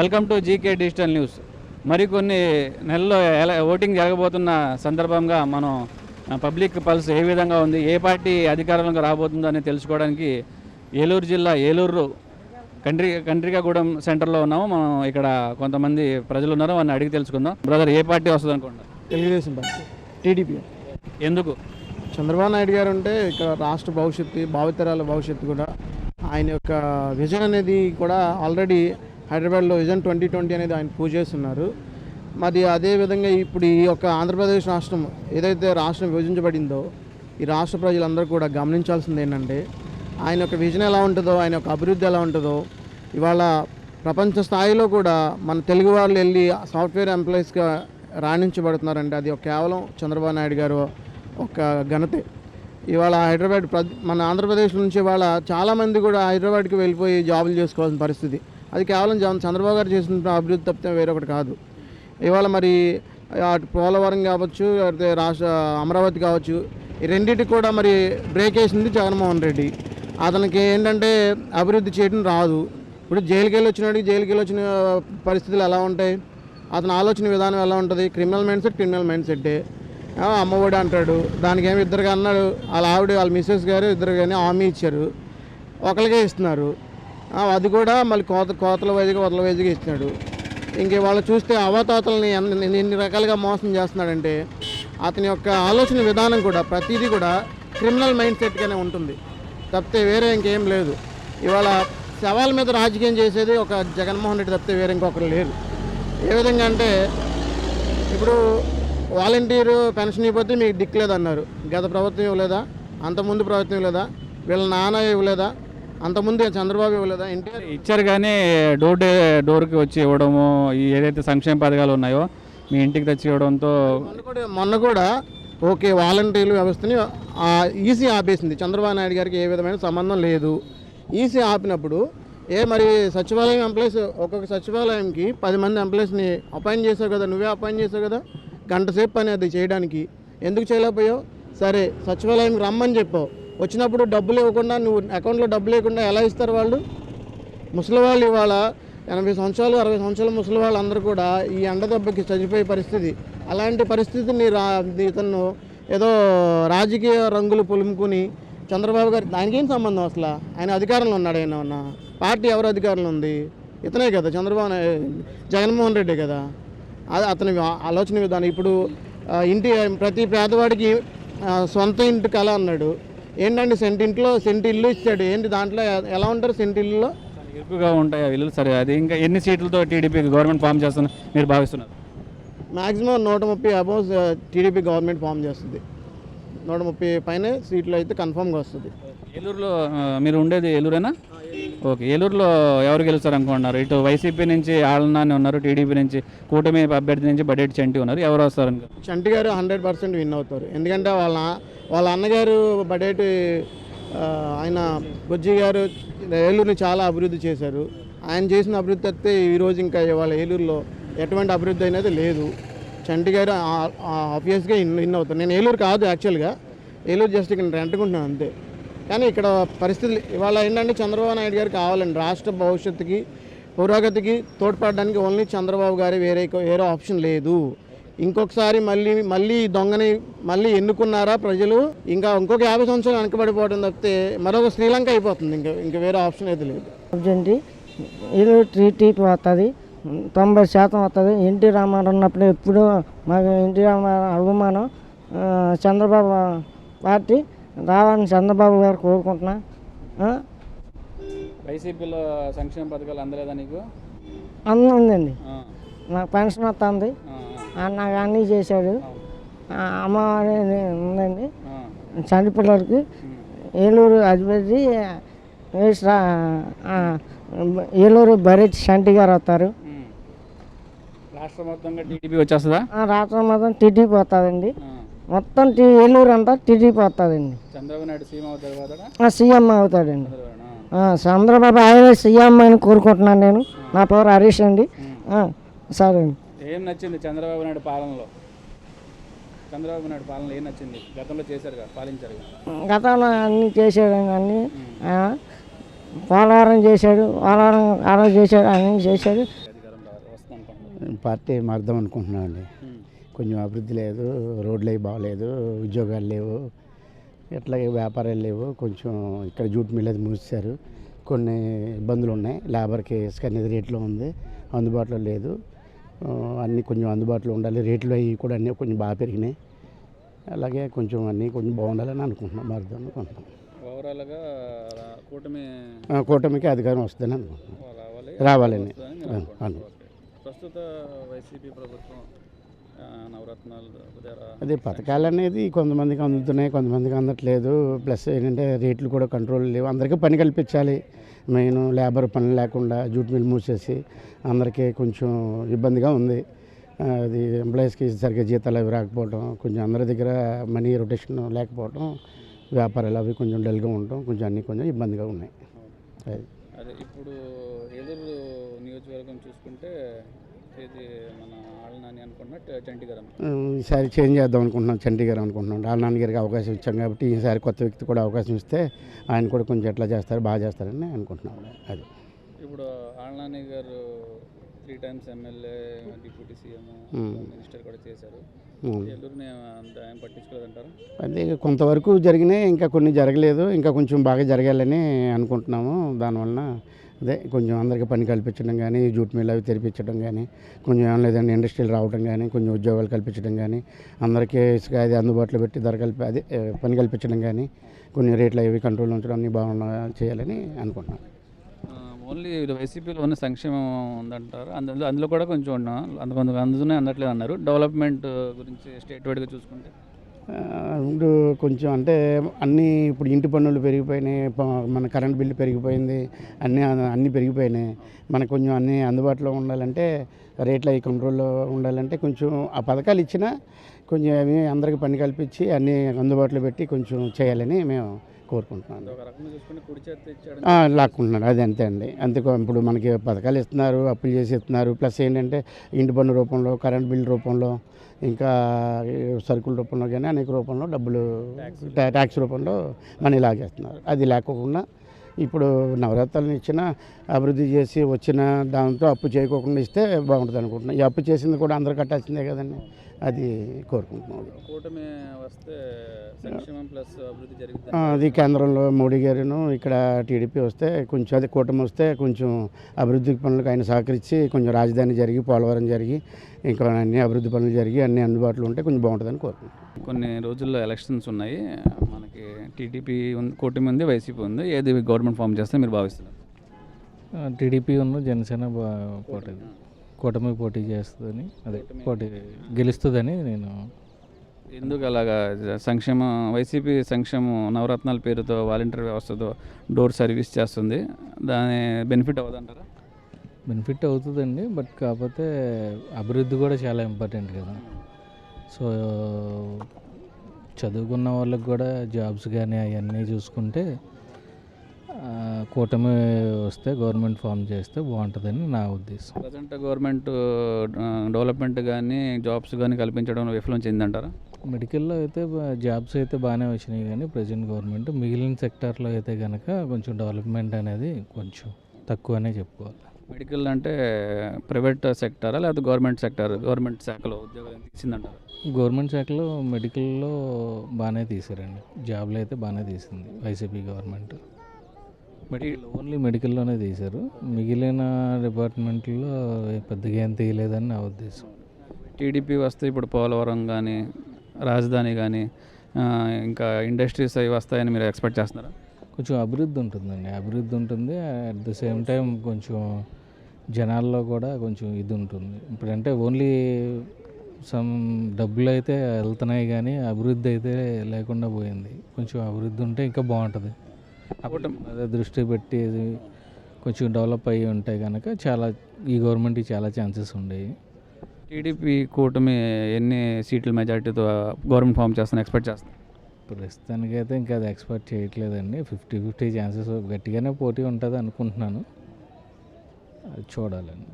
Welcome to GK digital news. మరికొన్ని నెలల్లో voting జరగబోతున్న సందర్భంగా మనం పబ్లిక్ పల్స్ ఏ విధంగా ఉంది, ఏ పార్టీ అధికారంలోకి రాబోతుందో అని తెలుసుకోవడానికి ఏలూరు జిల్లా ఏలూరు కండ్రికాగూడెం సెంటర్లో ఉన్నాము. మనం ఇక్కడ కొంతమంది ప్రజలు ఉన్నారు, వాళ్ళని అడిగి తెలుసుకుందాం. బ్రదర్, ఏ పార్టీ వస్తుంది అనుకుంటున్నారు? Telugu Desam party, TDP. ఎందుకు? చంద్రబాబు నాయుడు గారు ఉంటే ఇక్కడ రాష్ట్ర భవిష్యత్తు, భావితరాల భవిష్యత్తు కూడా, ఆయన యొక్క విజన్ అనేది కూడా ఆల్రెడీ హైదరాబాద్లో విజన్ 2020 అనేది ఆయన పూజ చేస్తున్నారు. మరి అదేవిధంగా ఇప్పుడు ఈ యొక్క ఆంధ్రప్రదేశ్ రాష్ట్రం ఏదైతే రాష్ట్రం విభజించబడిందో, ఈ రాష్ట్ర ప్రజలందరూ కూడా గమనించాల్సింది ఏంటంటే, ఆయన యొక్క విజన్ ఎలా ఉంటుందో, ఆయన యొక్క అభివృద్ధి ఎలా ఉంటుందో. ఇవాళ ప్రపంచ స్థాయిలో కూడా మన తెలుగు వాళ్ళు వెళ్ళి సాఫ్ట్వేర్ ఎంప్లాయీస్గా రాణించబడుతున్నారంటే అది కేవలం చంద్రబాబు నాయుడు గారు ఒక ఘనతే. ఇవాళ హైదరాబాద్ మన ఆంధ్రప్రదేశ్ నుంచి ఇవాళ చాలామంది కూడా హైదరాబాద్కి వెళ్ళిపోయి జాబులు చేసుకోవాల్సిన పరిస్థితి. అది కేవలం చంద్రబాబు గారు చేసిన అభివృద్ధి తప్పితే వేరొకటి కాదు. ఇవాళ మరి అటు పోలవరం కావచ్చు, లేకపోతే రాష్ట్ర అమరావతి కావచ్చు, ఈ రెండింటికి కూడా మరి బ్రేక్ వేసింది జగన్మోహన్ రెడ్డి. అతనికి ఏంటంటే అభివృద్ధి చేయడం రాదు. ఇప్పుడు జైలుకి వెళ్ళి వచ్చిన పరిస్థితులు ఎలా ఉంటాయి, అతని ఆలోచన విధానం ఎలా ఉంటుంది? Criminal mind సెట్టే. అమ్మఒడి అంటాడు, దానికి ఏమి ఇద్దరుగా అన్నాడు, వాళ్ళ ఆవిడ వాళ్ళ మిస్సెస్ గారు ఇద్దరు కానీ హామీ ఇచ్చారు, ఒకరికే ఇస్తున్నారు. అది కూడా మళ్ళీ కోతల వైజ్గా ఇస్తున్నాడు. ఇంక వాళ్ళు చూస్తే అవతాతలని ఎన్ని రకాలుగా మోసం చేస్తున్నాడంటే, అతని యొక్క ఆలోచన విధానం కూడా ప్రతిదీ కూడా క్రిమినల్ మైండ్ సెట్గానే ఉంటుంది తప్పితే వేరే ఇంకేం లేదు. ఇవాళ సవాళ్ళ మీద రాజకీయం చేసేది ఒక జగన్మోహన్ రెడ్డి తప్పితే వేరే ఇంకొకరు లేరు. ఏ విధంగా అంటే, ఇప్పుడు వాలంటీరు పెన్షన్ ఇవ్వకపోతే మీకు దిక్కులేదన్నారు. గత ప్రభుత్వం ఇవ్వలేదా? అంతకుముందు ప్రభుత్వం ఇవ్వలేదా? వీళ్ళ నాన్న ఇవ్వలేదా? అంతకుముందు చంద్రబాబు ఇవ్వలేదా? ఎన్టీఆర్ ఇచ్చారు, కానీ డోర్కి వచ్చి ఇవ్వడము, ఈ ఏదైతే సంక్షేమ పథకాలు ఉన్నాయో మీ ఇంటికి తెచ్చి ఇవ్వడంతో మొన్న కూడా ఓకే వాలంటీర్ల వ్యవస్థని ఈసీ ఆపేసింది. చంద్రబాబు నాయుడు గారికి ఏ విధమైన సంబంధం లేదు. ఈసీ ఆపినప్పుడు మరి సచివాలయం ఎంప్లాయీస్, ఒక్కొక్క సచివాలయంకి 10 మంది ఎంప్లాయీస్ని అపాయింట్ చేసావు కదా, నువ్వే అపాయింట్ చేసావు కదా, గంట సేపు పని అది చేయడానికి. ఎందుకు చేయలేకపోయావు? సరే సచివాలయంకి రమ్మని చెప్పావు, వచ్చినప్పుడు డబ్బులు ఇవ్వకుండా, నువ్వు అకౌంట్లో డబ్బులు లేకుండా ఎలా ఇస్తారు వాళ్ళు? ముసలివాళ్ళు ఇవాళ 80 సంవత్సరాలు 60 సంవత్సరాల ముసలి వాళ్ళు అందరూ కూడా ఈ ఎండ దెబ్బకి చనిపోయే పరిస్థితి. అలాంటి పరిస్థితిని ఇతను ఏదో రాజకీయ రంగులు పులుముకుని చంద్రబాబు గారు, దానికేం సంబంధం? అసలు ఆయన అధికారంలో ఉన్నాడు? ఆయన పార్టీ ఎవరు అధికారంలో ఉంది? ఇతనే కదా, జగన్మోహన్ రెడ్డి కదా. అది అతని ఆలోచన విధానం. ఇప్పుడు ప్రతి పేదవాడికి సొంత ఇంటి కళ అన్నాడు. ఏంటంటే సెంటి ఇల్లు ఇచ్చాడు. ఏంటి దాంట్లో ఎలా ఉంటారు సెంటి ఇల్లులో? ఎక్కువగా ఉంటాయి ఆ ఇల్లు. సరే, అది ఇంకా ఎన్ని సీట్లతో టీడీపీ గవర్నమెంట్ ఫామ్ చేస్తున్నా మీరు భావిస్తున్నారు? Maximum 130 above TDP government form చేస్తుంది. 130 పైన సీట్లు అయితే కన్ఫామ్గా వస్తుంది. ఏలూరులో మీరు ఉండేది ఏలూరేనా? ఓకే, ఏలూరులో ఎవరు గెలుస్తారు అనుకుంటున్నారు? ఇటు వైసీపీ నుంచి ఆళ్ళనాని ఉన్నారు, టీడీపీ నుంచి కూటమి అభ్యర్థి నుంచి బడేటి చంటి ఉన్నారు. ఎవరు వస్తారు? చంటి గారు 100% విన్ అవుతారు. ఎందుకంటే వాళ్ళ అన్నగారు బడేటి ఆయన బుజ్జి గారు ఏలూరుని చాలా అభివృద్ధి చేశారు. ఆయన చేసిన అభివృద్ధి అయితే ఈరోజు ఇంకా ఇవాళ ఏలూరులో ఎటువంటి అభివృద్ధి అనేది లేదు. చంటి గారు ఆబ్వియస్గా విన్ అవుతారు. నేను ఏలూరు కాదు యాక్చువల్గా, ఏలూరు జస్ట్ ఇక్కడ రెంటుకుంటున్నాను అంతే. కానీ ఇక్కడ పరిస్థితులు ఇవాళ ఏంటంటే, చంద్రబాబు నాయుడు గారు కావాలండి రాష్ట్ర భవిష్యత్తుకి, పురోగతికి తోడ్పడడానికి ఓన్లీ చంద్రబాబు గారి, వేరే ఆప్షన్ లేదు. ఇంకొకసారి మళ్ళీ దొంగని మళ్ళీ ఎన్నుకున్నారా ప్రజలు, ఇంకొక 50 సంవత్సరాలు వెనకబడిపోవడం తప్పితే మరొక శ్రీలంక అయిపోతుంది. ఇంకా వేరే ఆప్షన్ అయితే లేదు. ఏలూరు టీడీపీ వస్తుంది, 90% వస్తుంది. ఎన్టీ రామారావు ఉన్నప్పుడు ఎప్పుడూ మాకు ఎన్టీ రామారావు అభిమానం. చంద్రబాబు పార్టీ రావాలని చంద్రబాబు గారు కోరుకుంటున్నా. వైసీపీలో సంక్షేమ పథకాలు అందలేదా నీకు? ఉందండి, నాకు పెన్షన్ వస్తుంది, నాకు అన్నీ చేశాడు. అమ్మవారి ఉందండి చనిపిల్లలకి. ఏలూరు అధిపతి ఏలూరు బరేట్ చంటి గారు వస్తారు. రాష్ట్రం మొత్తంగా టీడీపీ వచ్చేస్తుందా? రాష్ట్రం మొత్తం టీడీపీ వస్తుందండి. మొత్తం ఏలూరు అంతా టీడీపీ వస్తుందండి. చంద్రబాబు నాయుడు సీఎం అవుతాడండి. చంద్రబాబు ఆయన సీఎం అని కోరుకుంటున్నాను నేను. నా పేరు హరీష్ అండి. సరే అండి. ఏం నచ్చింది చంద్రబాబు నాయుడు పాలనలో? ఏం నచ్చింది? గతంలో చేశారు, పాలించారు. గతంలో అన్నీ చేశాడు, అన్నీ పోలవరం చేశాడు, అన్నీ చేశాడు. పార్టీ మారుదాం అనుకుంటున్నామండి. కొంచెం అభివృద్ధి లేదు, రోడ్లు అవి బాగలేదు, ఉద్యోగాలు లేవు, ఎట్లాగే వ్యాపారాలు లేవు. కొంచెం ఇక్కడ జూట్ మిల్ అది మూసేశారు, కొన్ని ఇబ్బందులు ఉన్నాయి. లేబర్కి ఇసుక అనేది రేట్లో ఉంది, అందుబాటులో లేదు. అన్నీ కొంచెం అందుబాటులో ఉండాలి. రేట్లు అవి కూడా అన్నీ కొంచెం బాగా పెరిగినాయి. అలాగే కొంచెం అన్నీ కొంచెం బాగుండాలని అనుకుంటున్నాం, మారుదాం అనుకుంటున్నాం. ఓవరాల్గా కూటమికి అధికారం వస్తుందని అనుకుంటున్నాం, రావాలని. ప్రస్తుత వైసీపీ ప్రభుత్వం నవరత్నాలు అదే పథకాలు అనేది కొంతమందికి అందుతున్నాయి, కొంతమందికి అందట్లేదు. ప్లస్ ఏంటంటే రేట్లు కూడా కంట్రోల్ లేవు. అందరికీ పని కల్పించాలి. మెయిన్ లేబర్ పని లేకుండా జూట్ మిల్ మూసేసి అందరికీ కొంచెం ఇబ్బందిగా ఉంది. అది ఎంప్లాయీస్కి సరిగ్గా జీతాలు అవి రాకపోవడం, కొంచెం అందరి దగ్గర మనీ రొటేషన్ లేకపోవడం, వ్యాపారాలు అవి కొంచెం డల్గా ఉండటం, కొంచెం అన్నీ కొంచెం ఇబ్బందిగా ఉన్నాయి. అదే ఇప్పుడు ఏలూరు నియోజకవర్గం చూసుకుంటే ఇది మన ఆళ్ళనాని అనుకున్నట్టు చంటిగారం ఈసారి చేంజ్ చేద్దాం అనుకుంటున్నాం, చంటిగారు అనుకుంటున్నాం. ఆళ్ళనాని గారికి అవకాశం ఇచ్చాం కాబట్టి ఈసారి కొత్త వ్యక్తి కూడా అవకాశం ఇస్తే ఆయన కూడా కొంచెం ఎట్లా చేస్తారు, బాగా చేస్తారని అనుకుంటున్నాం. అది ఇప్పుడు ఆళ్ళనాని గారు 3 times MLA, deputy CM, minister కూడా చేశారు. ఏలూరుని అంత ఏం పట్టించుకోలేదంటారా? అదే కొంతవరకు జరిగినాయి, ఇంకా కొన్ని జరగలేదు. ఇంకా కొంచెం బాగా జరగాలని అనుకుంటున్నాము. దానివలన అదే కొంచెం అందరికీ పని కల్పించడం కానీ, జూట్ మిల్ అవి తెరిపించడం కానీ, కొంచెం ఏం లేదండి ఇండస్ట్రీలు రావడం కానీ, కొంచెం ఉద్యోగాలు కల్పించడం కానీ, అందరికీ ఇసుక అది అందుబాటులో పెట్టి అదే పని కల్పించడం కానీ, కొన్ని రేట్లు అవి కంట్రోల్ ఉంచడం అన్నీ బాగున్నా చేయాలని అనుకుంటున్నాను. ఓన్లీ వైసీపీలో ఉన్న సంక్షేమం ఉందంటారు, అందులో కూడా కొంచెం అందుతూనే అందట్లేదు అన్నారు. డెవలప్మెంట్ గురించి స్టేట్ వైడ్గా చూసుకుంటే ఇప్పుడు కొంచెం అంటే అన్నీ ఇప్పుడు ఇంటి పన్నులు పెరిగిపోయినాయి, మన కరెంట్ బిల్లు పెరిగిపోయింది, అన్నీ పెరిగిపోయినాయి. మనకు కొంచెం అన్నీ అందుబాటులో ఉండాలంటే, రేట్లు అవి కంట్రోల్లో ఉండాలంటే కొంచెం ఆ పథకాలు ఇచ్చినా కొంచెం అవి అందరికీ పని కల్పించి అన్నీ అందుబాటులో పెట్టి కొంచెం చేయాలని మేము కోరుకుంటున్నాను. లాక్కుంటున్నారు, అది అంతే అండి. అంతే. ఇప్పుడు మనకి పథకాలు ఇస్తున్నారు, అప్పులు చేసి ఇస్తున్నారు. ప్లస్ ఏంటంటే ఇంటి పన్ను రూపంలో, కరెంట్ బిల్ రూపంలో, ఇంకా సరుకుల రూపంలో కానీ అనేక రూపంలో డబ్బులు ట్యాక్స్ రూపంలో మనీ లాగేస్తున్నారు. అది లేకోకుండా ఇప్పుడు నవరత్నాలను ఇచ్చిన అభివృద్ధి చేసి వచ్చిన దాంతో అప్పు చేయకోకుండా ఇస్తే బాగుంటుంది అనుకుంటున్నాను. ఈ అప్పు చేసింది కూడా అందరూ కట్టాల్సిందే కదండి, అది కోరుకుంటున్నాం. కూటమి వస్తే సంక్షేమం ప్లస్ అభివృద్ధి జరుగుతుంది. అది కేంద్రంలో మోడీ గారును, ఇక్కడ టీడీపీ వస్తే కొంచెం, అది కూటమి వస్తే కొంచెం అభివృద్ధి పనులకు ఆయన సహకరించి కొంచెం రాజధాని జరిగి, పోలవరం జరిగి, ఇంకా అన్ని అభివృద్ధి పనులు జరిగి అన్ని అందుబాటులో ఉంటే కొంచెం బాగుంటుందని కోరుకుంటున్నాం. కొన్ని రోజుల్లో ఎలక్షన్స్ ఉన్నాయి, మనకి టీడీపీ ఉంది, కూటమి ఉంది, వైసీపీ ఉంది. ఏది గవర్నమెంట్ ఫామ్ చేస్తే మీరు భావిస్తున్నారు? టీడీపీ ఉన్న జనసేన కూటమి పోటీ చేస్తుందని, అదే పోటీ గెలుస్తుందని నేను. ఎందుకు అలాగా? సంక్షేమ వైసీపీ సంక్షేమం నవరత్నాల పేరుతో వాలంటీర్ వ్యవస్థతో డోర్ సర్వీస్ చేస్తుంది, దాని బెనిఫిట్ అవ్వదంటారా? బెనిఫిట్ అవుతుందండి, బట్ కాకపోతే అభివృద్ధి కూడా చాలా ఇంపార్టెంట్ కదా. సో చదువుకున్న వాళ్ళకి కూడా జాబ్స్ కానీ అవన్నీ చూసుకుంటే కూటమి వస్తే, గవర్నమెంట్ ఫామ్ చేస్తే బాగుంటుందని నా ఉద్దేశం. ప్రజెంట్ గవర్నమెంట్ డెవలప్మెంట్ కానీ జాబ్స్ కానీ కల్పించడంలో విఫలం చెందంటారా? మెడికల్లో అయితే జాబ్స్ అయితే బాగానే వచ్చినాయి, కానీ ప్రజెంట్ గవర్నమెంట్ మిగిలిన సెక్టార్లో అయితే కనుక కొంచెం డెవలప్మెంట్ అనేది కొంచెం తక్కువనే చెప్పుకోవాలి. మెడికల్ అంటే ప్రైవేట్ సెక్టారా లేకపోతే గవర్నమెంట్ సెక్టార్? గవర్నమెంట్ శాఖలో ఉద్యోగాలు తీసిందంటారా? గవర్నమెంట్ శాఖలో మెడికల్లో బాగానే తీసారండి, జాబ్లు అయితే బాగానే తీసింది వైసీపీ గవర్నమెంట్. ఓన్లీ మెడికల్లోనే తీశారు, మిగిలిన డిపార్ట్మెంట్లో పెద్దగా ఏం తీయలేదని నా ఉద్దేశం. టీడీపీ వస్తే ఇప్పుడు పోలవరం కానీ, రాజధాని కానీ, ఇంకా ఇండస్ట్రీస్ అవి వస్తాయని మీరు ఎక్స్పెక్ట్ చేస్తున్నారా? కొంచెం అభివృద్ధి ఉంటుందండి, అభివృద్ధి ఉంటుంది. అట్ ద సేమ్ టైం కొంచెం జనాల్లో కూడా కొంచెం ఇది ఉంటుంది. ఇప్పుడంటే ఓన్లీ డబ్బులు అయితే వెళ్తున్నాయి, కానీ అభివృద్ధి అయితే లేకుండా పోయింది. కొంచెం అభివృద్ధి ఉంటే ఇంకా బాగుంటుంది. అదే దృష్టి పెట్టి కొంచెం డెవలప్ అయ్యి ఉంటాయి కనుక ఈ గవర్నమెంట్కి చాలా ఛాన్సెస్ ఉండేవి. టీడీపీ కూటమి ఎన్ని సీట్ల మెజారిటీతో గవర్నమెంట్ ఫామ్ చేస్తాను ఎక్స్పెక్ట్ చేస్తాను? ప్రస్తుతానికైతే ఇంకా అది ఎక్స్పెక్ట్ చేయట్లేదండి. 50-50 ఛాన్సెస్, గట్టిగానే పోటీ ఉంటుంది అనుకుంటున్నాను, అది చూడాలండి.